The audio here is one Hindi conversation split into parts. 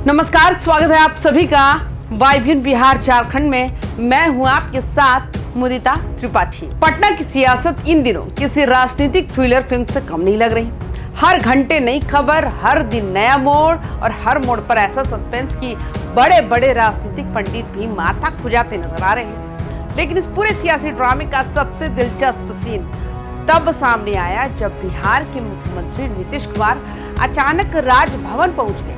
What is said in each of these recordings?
नमस्कार, स्वागत है आप सभी का वाइब्रेंट बिहार झारखंड में। मैं हूं आपके साथ मुदिता त्रिपाठी। पटना की सियासत इन दिनों किसी राजनीतिक थ्रिलर फिल्म से कम नहीं लग रही। हर घंटे नई खबर, हर दिन नया मोड़ और हर मोड़ पर ऐसा सस्पेंस कि बड़े बड़े राजनीतिक पंडित भी माथा खुजाते नजर आ रहे हैं। लेकिन इस पूरे सियासी ड्रामे का सबसे दिलचस्प सीन तब सामने आया जब बिहार के मुख्यमंत्री नीतीश कुमार अचानक राजभवन पहुंच गए।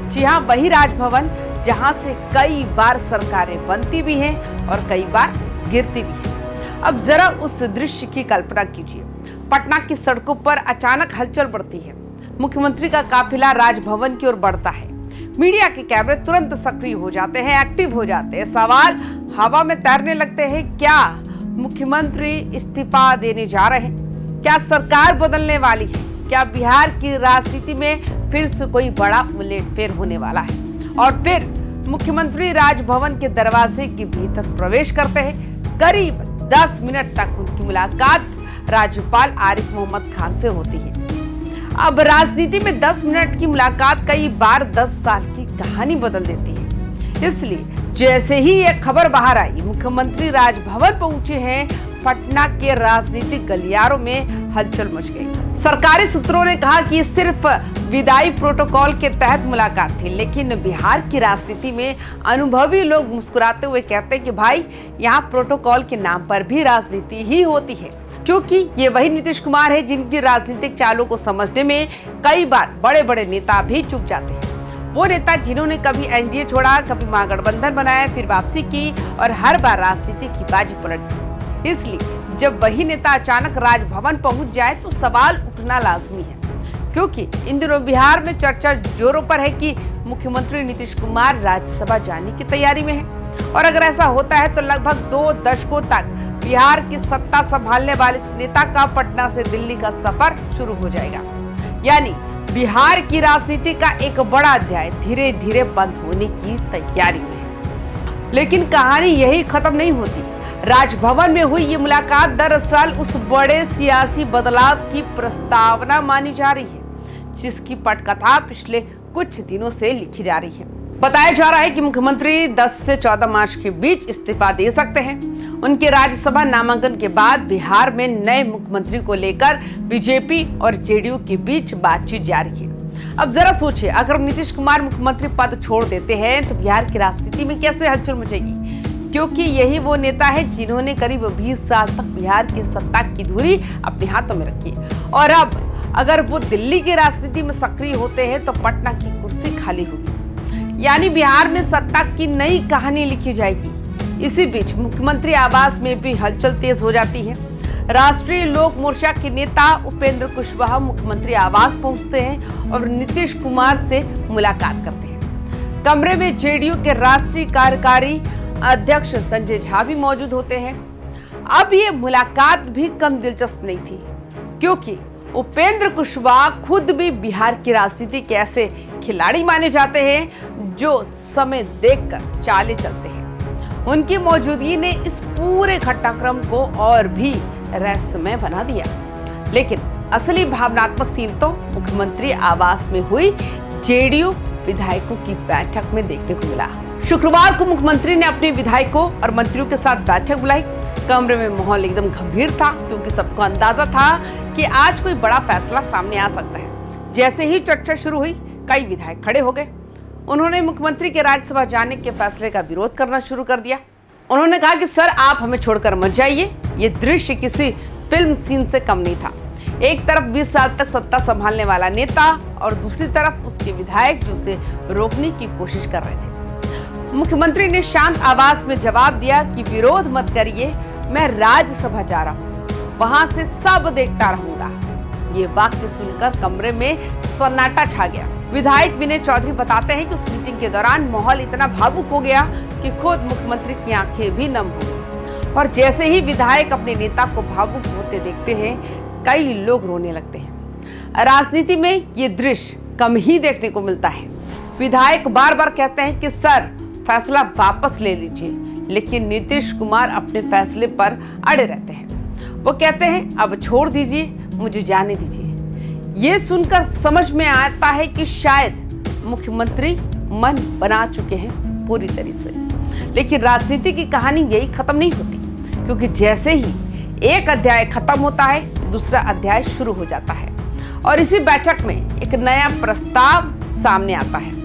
जी हाँ, वही राजभवन जहां से कई बार सरकारें बनती भी हैं और कई बार गिरती भी हैं। अब जरा उस दृश्य की कल्पना कीजिए। पटना की सड़कों पर अचानक हलचल बढ़ती है। मुख्यमंत्री का काफिला राजभवन की ओर बढ़ता है। मीडिया के कैमरे तुरंत सक्रिय हो जाते हैं, एक्टिव हो जाते हैं। सवाल हवा में तैरने लगते हैं। क्या मुख्यमंत्री इस्तीफा देने जा रहे हैं? क्या सरकार बदलने वाली है? क्या बिहार की राजनीति में फिर से कोई बड़ा उलटफेर होने वाला है? और फिर मुख्यमंत्री राजभवन के दरवाजे के भीतर प्रवेश करते हैं। करीब 10 मिनट तक उनकी मुलाकात राज्यपाल आरिफ मोहम्मद खान से होती है। अब राजनीति में 10 मिनट की मुलाकात कई बार 10 साल की कहानी बदल देती है। इसलिए जैसे ही यह खबर बाहर आई, मुख्यमंत्री राजभवन पहुंचे हैं, पटना के राजनीतिक गलियारों में हलचल मच गई। सरकारी सूत्रों ने कहा कि सिर्फ विदाई प्रोटोकॉल के तहत मुलाकात थी, लेकिन बिहार की राजनीति में अनुभवी लोग मुस्कुराते हुए कहते हैं कि भाई, यहाँ प्रोटोकॉल के नाम पर भी राजनीति ही होती है। क्योंकि ये वही नीतीश कुमार है जिनकी राजनीतिक चालों को समझने में कई बार बड़े बड़े नेता भी चूक जाते हैं। वो नेता जिन्होंने कभी एनडीए छोड़ा, कभी महागठबंधन बनाया, फिर वापसी की और हर बार राजनीति की बाजी पलट दी। इसलिए जब वही नेता अचानक राजभवन पहुंच जाए तो सवाल उठना लाजमी है। क्योंकि इन दिनों बिहार में चर्चा जोरों पर है कि मुख्यमंत्री नीतीश कुमार राज्यसभा जाने की तैयारी में है। और अगर ऐसा होता है तो लगभग 2 दशकों तक बिहार की सत्ता संभालने वाले इस नेता का पटना से दिल्ली का सफर शुरू हो जाएगा। यानी बिहार की राजनीति का एक बड़ा अध्याय धीरे धीरे बंद होने की तैयारी में है। लेकिन कहानी यही खत्म नहीं होती। राजभवन में हुई ये मुलाकात दरअसल उस बड़े सियासी बदलाव की प्रस्तावना मानी जा रही है, जिसकी पटकथा पिछले कुछ दिनों से लिखी जा रही है। बताया जा रहा है कि मुख्यमंत्री 10 से 14 मार्च के बीच इस्तीफा दे सकते हैं। उनके राज्यसभा नामांकन के बाद बिहार में नए मुख्यमंत्री को लेकर बीजेपी और जेडीयू के बीच बातचीत जारी है। अब जरा सोचिए, अगर नीतीश कुमार मुख्यमंत्री पद छोड़ देते हैं तो बिहार की राजनीति में कैसे हलचल मचेगी? क्योंकि यही वो नेता है जिन्होंने करीब 20 साल तक बिहार की सत्ता की धुरी अपने हाथों में रखी। और अब अगर वो दिल्ली की राजनीति में सक्रिय होते हैं तो पटना की कुर्सी खाली होगी। यानी बिहार में सत्ता की नई कहानी लिखी जाएगी। इसी बीच मुख्यमंत्री आवास में भी हलचल तेज हो जाती है। राष्ट्रीय लोक मोर्चा के नेता उपेंद्र कुशवाहा मुख्यमंत्री आवास पहुंचते हैं और नीतीश कुमार से मुलाकात करते हैं। कमरे में जेडीयू के राष्ट्रीय कार्यकारी अध्यक्ष संजय झा भी मौजूद होते हैं। अब ये मुलाकात भी कम दिलचस्प नहीं थी, क्योंकि उपेंद्र कुशवाहा खुद भी बिहार की राजनीति के ऐसे खिलाड़ी माने जाते हैं जो समय देखकर चालें चलते हैं। उनकी मौजूदगी ने इस पूरे घटनाक्रम को और भी रहस्यमय बना दिया। लेकिन असली भावनात्मक सीन तो मुख्यमंत्री आवास में हुई जेडीयू विधायकों की बैठक में देखने को मिला। शुक्रवार को मुख्यमंत्री ने अपने विधायकों और मंत्रियों के साथ बैठक बुलाई। कमरे में माहौल एकदम गंभीर था, क्योंकि सबको अंदाजा था कि आज कोई बड़ा फैसला सामने आ सकता है। जैसे ही चर्चा शुरू हुई, कई विधायक खड़े हो गए। उन्होंने मुख्यमंत्री के राज्यसभा जाने के फैसले का विरोध करना शुरू कर दिया। उन्होंने कहा कि सर, आप हमें छोड़कर मत जाइए। ये दृश्य किसी फिल्म सीन से कम नहीं था। एक तरफ 20 साल तक सत्ता संभालने वाला नेता और दूसरी तरफ उसके विधायक जो उसे रोकने की कोशिश कर रहे थे। मुख्यमंत्री ने शांत आवाज में जवाब दिया कि विरोध मत करिए, मैं राज्यसभा जा रहा हूँ, वहां से सब देखता रहूंगा। ये वाक्य सुनकर कमरे में सन्नाटा छा गया। विधायक विनय चौधरी बताते हैं कि उस मीटिंग के दौरान माहौल इतना भावुक हो गया कि खुद मुख्यमंत्री की आंखें भी नम हो गई। और जैसे ही विधायक अपने नेता को भावुक होते देखते हैं, कई लोग रोने लगते हैं। राजनीति में ये दृश्य कम ही देखने को मिलता है। विधायक बार बार कहते हैं कि सर, फैसला वापस ले लीजिए, लेकिन नीतीश कुमार अपने फैसले पर अड़े रहते हैं। वो कहते हैं, अब छोड़ दीजिए, मुझे जाने दीजिए। ये सुनकर समझ में आता है कि शायद मुख्यमंत्री मन बना चुके हैं पूरी तरह से। लेकिन राजनीति की कहानी यही खत्म नहीं होती, क्योंकि जैसे ही एक अध्याय खत्म होता है दूसरा अध्याय शुरू हो जाता है। और इसी बैठक में एक नया प्रस्ताव सामने आता है।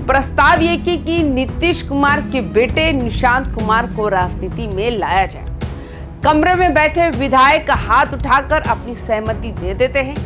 प्रस्ताव ये कि नीतीश कुमार के बेटे निशांत कुमार को राजनीति में लाया जाए। कमरे में बैठे विधायक हाथ उठाकर अपनी सहमति दे देते हैं,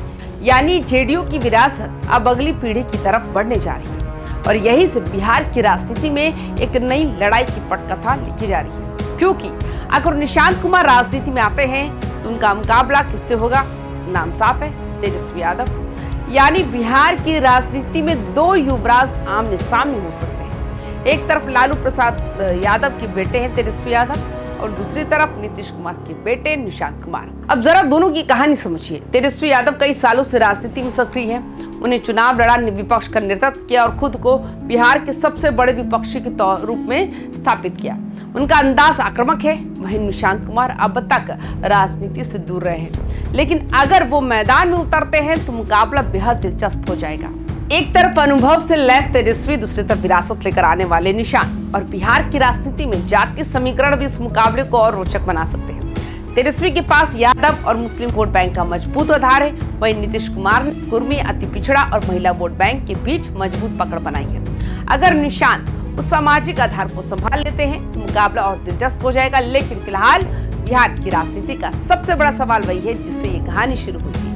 यानी जेडीयू की विरासत अब अगली पीढ़ी की तरफ बढ़ने जा रही है। और यही से बिहार की राजनीति में एक नई लड़ाई की पटकथा लिखी जा रही है, क्योंकि अगर निशांत कुमार राजनीति में आते हैं तो उनका मुकाबला किससे होगा? नाम साफ है, तेजस्वी यादव। यानी बिहार की राजनीति में दो युवराज आमने सामने हो सकते हैं। एक तरफ लालू प्रसाद यादव के बेटे हैं तेजस्वी यादव, और दूसरी तरफ नीतीश कुमार के बेटे निशांत कुमार। अब जरा दोनों की कहानी समझिए। तेजस्वी यादव कई सालों से राजनीति में सक्रिय हैं। उन्हें चुनाव लड़ा, विपक्ष का नेतृत्व किया और खुद को बिहार के सबसे बड़े विपक्षी के रूप में स्थापित किया। उनका अंदाज आक्रामक है। वहीं निशांत कुमार अब तक राजनीति से दूर रहे हैं, लेकिन अगर वो मैदान में उतरते हैं तो मुकाबला बेहद दिलचस्प हो जाएगा। एक तरफ अनुभव से लैस तेजस्वी, दूसरी तरफ विरासत लेकर आने वाले निशांत। और बिहार की राजनीति में जातीय समीकरण भी इस मुकाबले को और रोचक बना सकते हैं। तेजस्वी के पास यादव और मुस्लिम वोट बैंक का मजबूत आधार है, वहीं नीतीश कुमार ने कुर्मी, अति पिछड़ा और महिला वोट बैंक के बीच मजबूत पकड़ बनाई है। अगर निशांत उस सामाजिक आधार को संभाल लेते हैं तो मुकाबला और दिलचस्प हो जाएगा। लेकिन फिलहाल बिहार की राजनीति का सबसे बड़ा सवाल वही है जिससे ये कहानी शुरू हुई थी।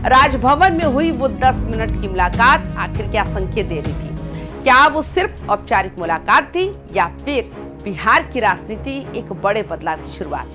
राजभवन में हुई वो 10 मिनट की मुलाकात आखिर क्या संकेत दे रही थी? क्या वो सिर्फ औपचारिक मुलाकात थी या फिर बिहार की राजनीति एक बड़े बदलाव की शुरुआत?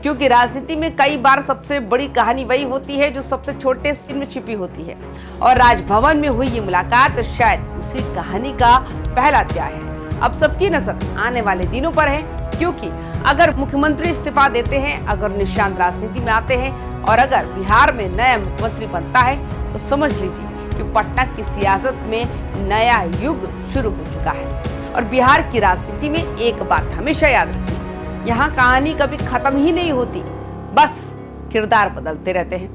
क्योंकि राजनीति में कई बार सबसे बड़ी कहानी वही होती है जो सबसे छोटे सीन में छिपी होती है, और राजभवन में हुई ये मुलाकात शायद उसी कहानी का पहला अध्याय है। अब सबकी नजर आने वाले दिनों पर है, क्योंकि अगर मुख्यमंत्री इस्तीफा देते हैं, अगर निशांत राजनीति में आते हैं और अगर बिहार में नया मुख्यमंत्री बनता है तो समझ लीजिए कि पटना की सियासत में नया युग शुरू हो चुका है। और बिहार की राजनीति में एक बात हमेशा याद रखिए, यहाँ कहानी कभी खत्म ही नहीं होती, बस किरदार बदलते रहते हैं।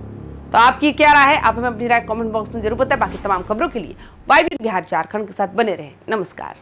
तो आपकी क्या राय है? आप हमें अपनी राय कमेंट बॉक्स में जरूर बताएं। बाकी तमाम खबरों के लिए वाईबीएन बिहार झारखंड के साथ बने रहें। नमस्कार।